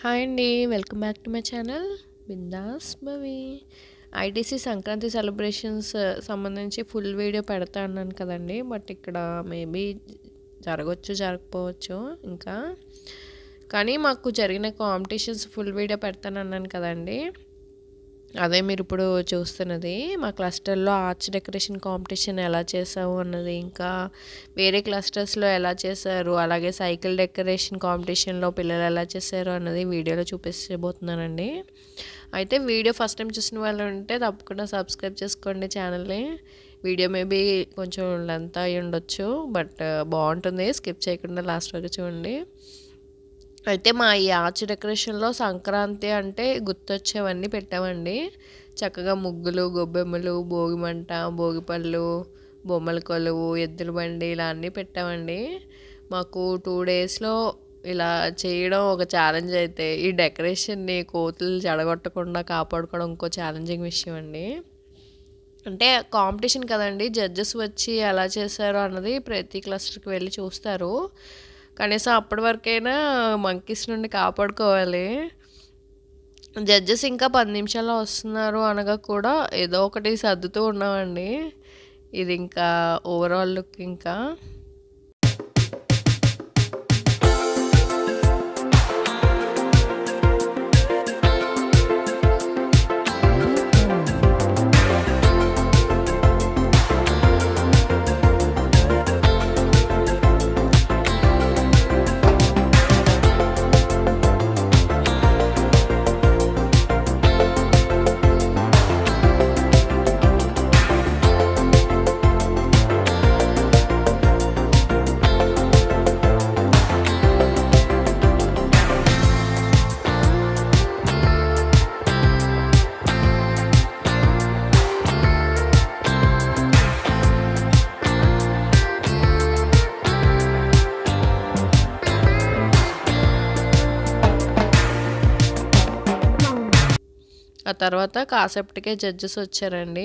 Hi అండి. Welcome back to my channel Bindaas Bhavi. ITC Sankranti celebrations సంబంధించి full video పెడతా అన్నాను కదండి. బట్ ఇక్కడ మేబీ జరగవచ్చు జరగకపోవచ్చు ఇంకా. కానీ మాకు జరిగిన కాంపిటీషన్స్ ఫుల్ వీడియో పెడతాను అన్నాను కదండి. అదే మీరు ఇప్పుడు చూస్తున్నది మా క్లస్టర్లో ఆర్చ్ డెకరేషన్ కాంపిటీషన్ ఎలా చేసావు అన్నది, ఇంకా వేరే క్లస్టర్స్లో ఎలా చేశారు, అలాగే సైకిల్ డెకరేషన్ కాంపిటీషన్లో పిల్లలు ఎలా చేశారు అన్నది వీడియోలో చూపించబోతున్నానండి. అయితే వీడియో ఫస్ట్ టైం చూసిన వాళ్ళు ఉంటే తప్పకుండా సబ్స్క్రైబ్ చేసుకోండి ఛానల్ని. వీడియో మేబీ కొంచెం లెంత్ అయి ఉండొచ్చు, బట్ బాగుంటుంది. స్కిప్ చేయకుండా లాస్ట్ వరకు చూడండి. అయితే మా ఈ ఆర్చ్ డెకరేషన్లో సంక్రాంతి అంటే గుర్తొచ్చేవన్నీ పెట్టామండి. చక్కగా ముగ్గులు, గొబ్బెమ్మలు, భోగిమంట, భోగిపళ్ళు, బొమ్మల కొలువు, ఎద్దుల బండి ఇలా అన్నీ పెట్టామండి. మాకు 2 డేస్లో ఇలా చేయడం ఒక ఛాలెంజ్ అయితే, ఈ డెకరేషన్ని కోతులు చెడగొట్టకుండా కాపాడుకోవడం ఇంకో ఛాలెంజింగ్ విషయం అండి. అంటే కాంపిటీషన్ కదండి, జడ్జెస్ వచ్చి ఎలా చేశారో అన్నది ప్రతి క్లస్టర్కి వెళ్ళి చూస్తారు. కనీసం అప్పటి వరకైనా మంకీస్ నుండి కాపాడుకోవాలి. జడ్జెస్ ఇంకా 10 నిమిషాల్లో వస్తున్నారు అనగా కూడా ఏదో ఒకటి సర్దుతూ ఉన్నామండి. ఇది ఇంకా ఓవరాల్ లుక్ ఇంకా. ఆ తర్వాత కాసేపటికే జడ్జెస్ వచ్చారండి.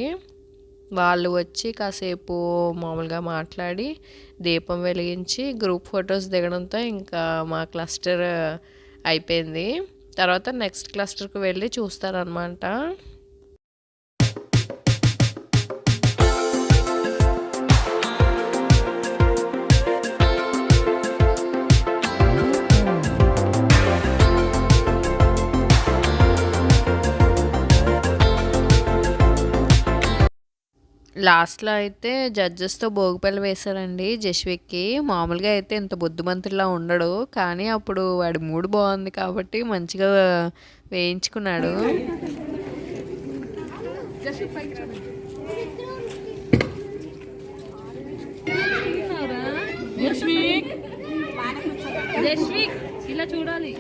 వాళ్ళు వచ్చి కాసేపు మామూలుగా మాట్లాడి దీపం వెలిగించి గ్రూప్ ఫొటోస్ దిగడంతో ఇంకా మా క్లస్టర్ అయిపోయింది. తర్వాత నెక్స్ట్ క్లస్టర్కి వెళ్ళి చూస్తారనమాట. లాస్ట్లో అయితే జడ్జెస్తో భోగిపల్లి వేశారండి జశ్విక్కి. మామూలుగా అయితే ఇంత బుద్ధిమంతుడిలా ఉండడు, కానీ అప్పుడు వాడి మూడ్ బాగుంది కాబట్టి మంచిగా వేయించుకున్నాడు. ఇలా చూడాలి.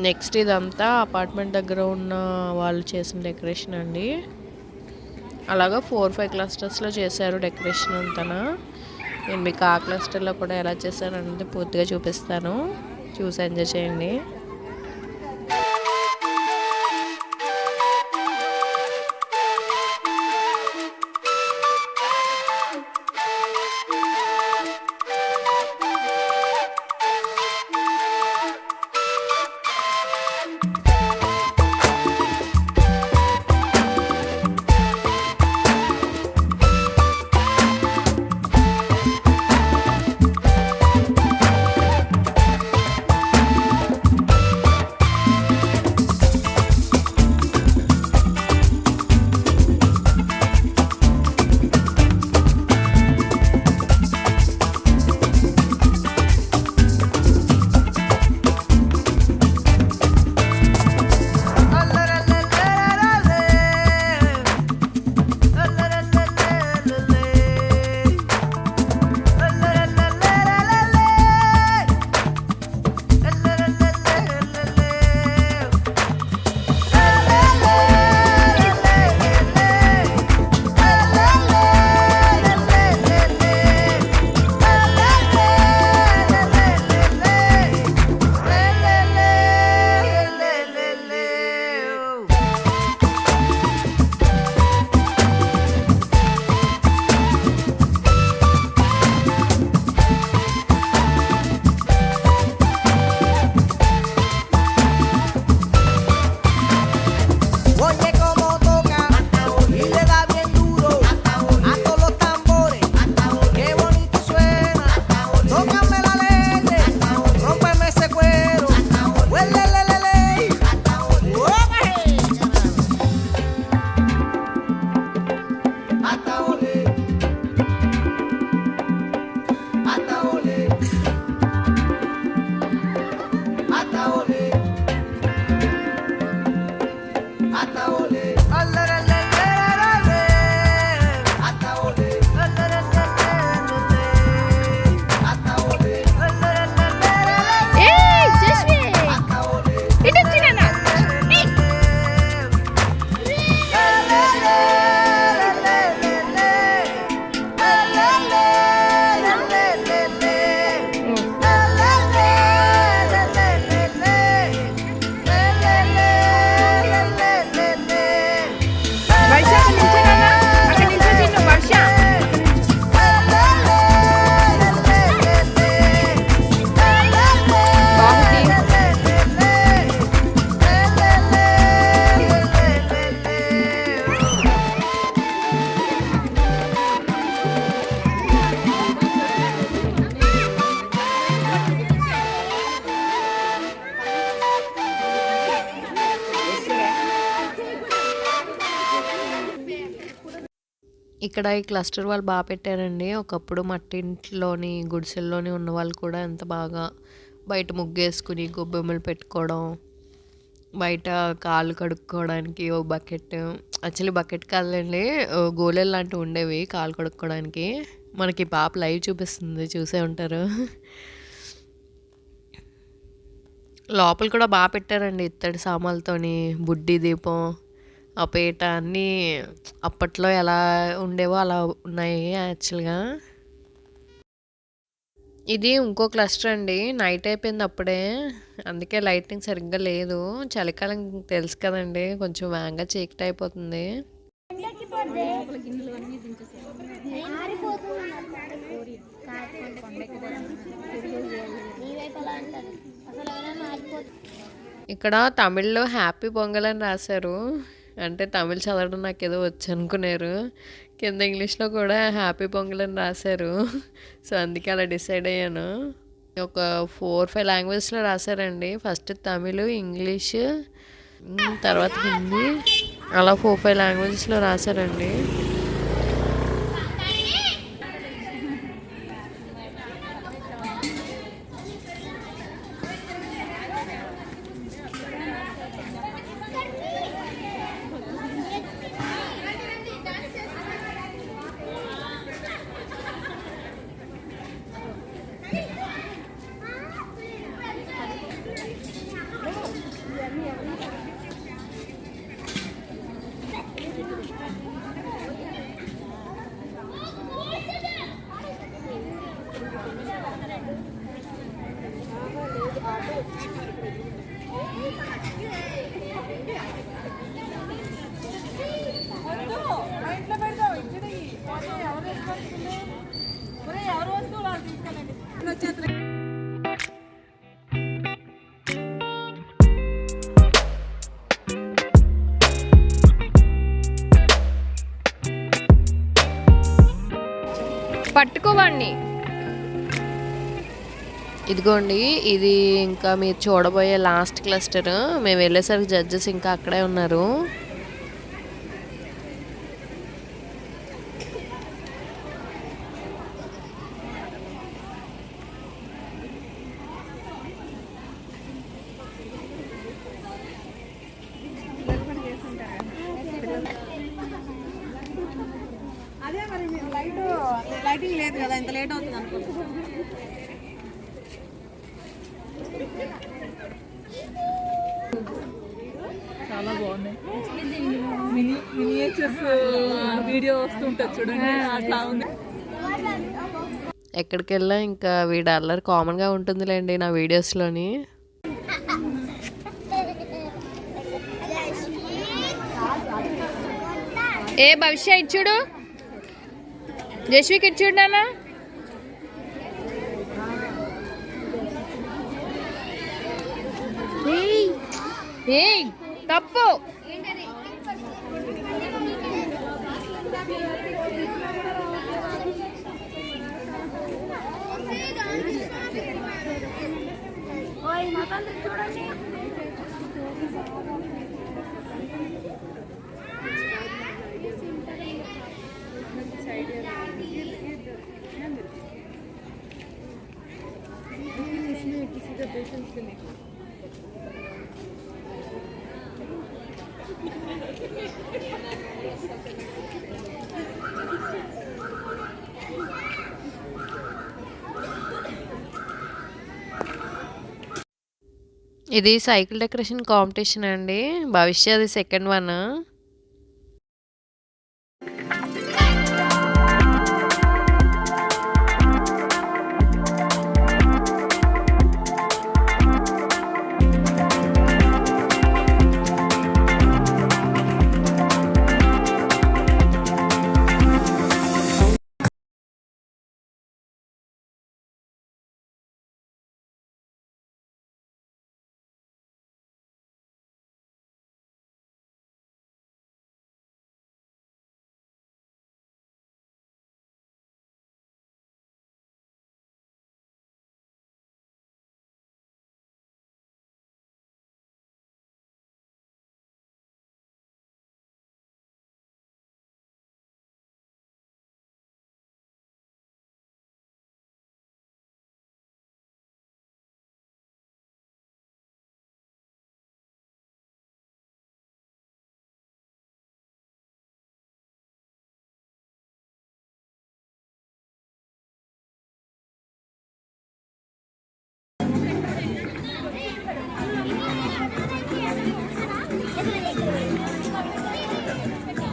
నెక్స్ట్ ఇదంతా అపార్ట్మెంట్ దగ్గర ఉన్న వాళ్ళు చేసిన డెకరేషన్ అండి. అలాగా 4-5 క్లస్టర్స్లో చేశారు డెకరేషన్ అంతా. నేను మీకు ఆ క్లస్టర్లో కూడా ఎలా చేశారు అనేది పూర్తిగా చూపిస్తాను, చూసి ఎంజాయ్ చేయండి. ఇక్కడ ఈ క్లస్టర్ వాళ్ళు బాగా పెట్టారండి. ఒకప్పుడు మట్టింట్లోని గుడిసెల్లోని ఉన్న వాళ్ళు కూడా ఎంత బాగా బయట ముగ్గేసుకుని గొబ్బెమ్మలు పెట్టుకోవడం, బయట కాళ్ళు కడుక్కోవడానికి ఓ బకెట్, యాక్చువల్లీ బకెట్ కాదులేండి, గోళీలు లాంటివి ఉండేవి కాళ్ళు కడుక్కోవడానికి. మనకి పాప లైవ్ చూపిస్తుంది, చూసే ఉంటారు. లోపల కూడా బాగా పెట్టారండి ఇత్తడి సామాన్లతోని. బుడ్డి దీపం, ఆ పీట అన్నీ అప్పట్లో ఎలా ఉండేవో అలా ఉన్నాయి యాక్చువల్గా. ఇది ఇంకో క్లస్టర్ అండి. నైట్ అయిపోయింది అప్పుడే, అందుకే లైటింగ్ సరిగ్గా లేదు. చలికాలం తెలుసు కదండి, కొంచెం వేగంగా చీకటి అయిపోతుంది. ఇక్కడ తమిళ్లో హ్యాపీ పొంగల్ అని రాశారు. అంటే తమిళ్ చదవడం నాకు ఏదో వచ్చు అనుకున్నారు. కింద ఇంగ్లీష్లో కూడా హ్యాపీ పొంగల్ అని రాశారు. సో అందుకే అలా డిసైడ్ అయ్యాను. ఒక 4-5 లాంగ్వేజ్లో రాశారండి. ఫస్ట్ తమిళ్, ఇంగ్లీష్, తర్వాత హిందీ, అలా 4-5 లాంగ్వేజెస్లో రాశారండి. పట్టుకోవాడిని. ఇదిగోండి, ఇది ఇంకా మీరు చూడబోయే లాస్ట్ క్లస్టర్. మేము వెళ్ళేసరికి జడ్జెస్ ఇంకా అక్కడే ఉన్నారు. అదే మరి లైటింగ్ లేదు కదా, ఇంత లేట్ అవుతుంది అనుకుంటున్నాను. చాలా బాగున్నాయి. మినియేచర్స్ వీడియో వస్తుంటుంది చూడండి, అట్లా ఉంది. ఎక్కడికి వెళ్ళా ఇంకా వీడు అల్లరి కామన్గా ఉంటుందిలేండి నా వీడియోస్లోని. ఏ భవిష్య ఇచ్చుడు, జస్విక్ ఇచ్చుడు నాన్న. తప్పు. ఇది సైకిల్ డెకరేషన్ కాంపిటీషన్ అండి. భవిష్యత్ second one.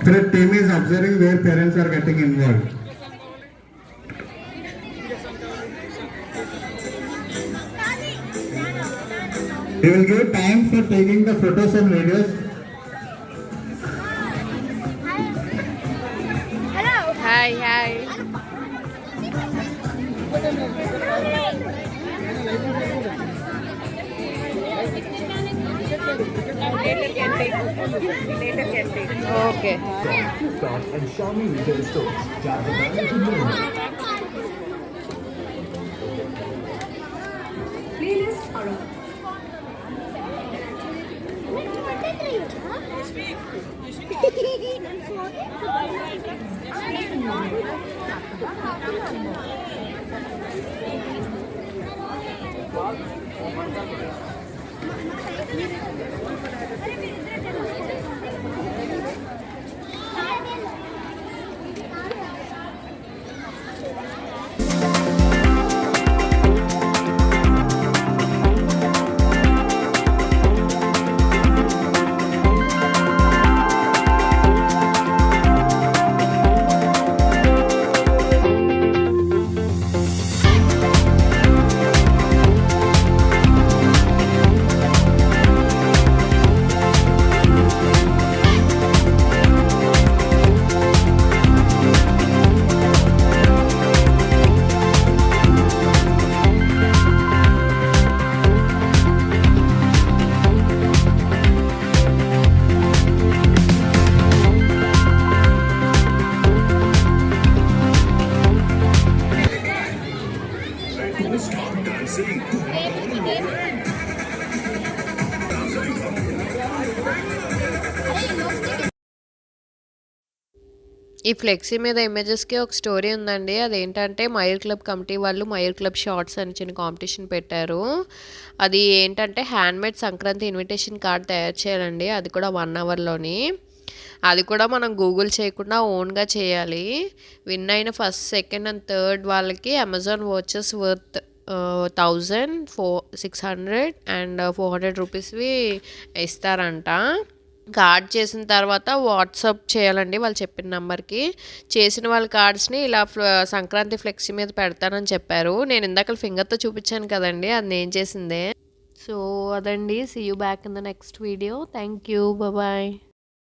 Separate team is observing where parents are getting involved. We will give time for taking the photos and videos. Hi hi. Okay. And Xiaomi retail stores. Java to Moon. ఈ flexi మీద ఇమేజెస్కి ఒక story ఉందండి. అదేంటంటే Mayur club committee వాళ్ళు Mayur club shorts అని చిన్న competition పెట్టారు. అది ఏంటంటే హ్యాండ్మేడ్ సంక్రాంతి ఇన్విటేషన్ కార్డ్ తయారు చేయాలండి. అది కూడా 1 అవర్లోని. అది కూడా మనం గూగుల్ చేయకుండా ఓన్గా చేయాలి. విన్ అయిన ఫస్ట్, సెకండ్ అండ్ థర్డ్ వాళ్ళకి అమెజాన్ వాచెస్ వర్త్ 1600 అండ్ 400 రూపీస్వి ఇస్తారంట. కార్డ్ చేసిన తర్వాత వాట్సాప్ చేయాలండి వాళ్ళు చెప్పిన నెంబర్కి. చేసిన వాళ్ళ కార్డ్స్ని ఇలా సంక్రాంతి ఫ్లెక్సీ మీద పెడతానని చెప్పారు. నేను ఇందాక ఫింగర్తో చూపించాను కదండి, అది నేను చేసిందే. సో అదండి. See you back in the next video. Thank you. Bye.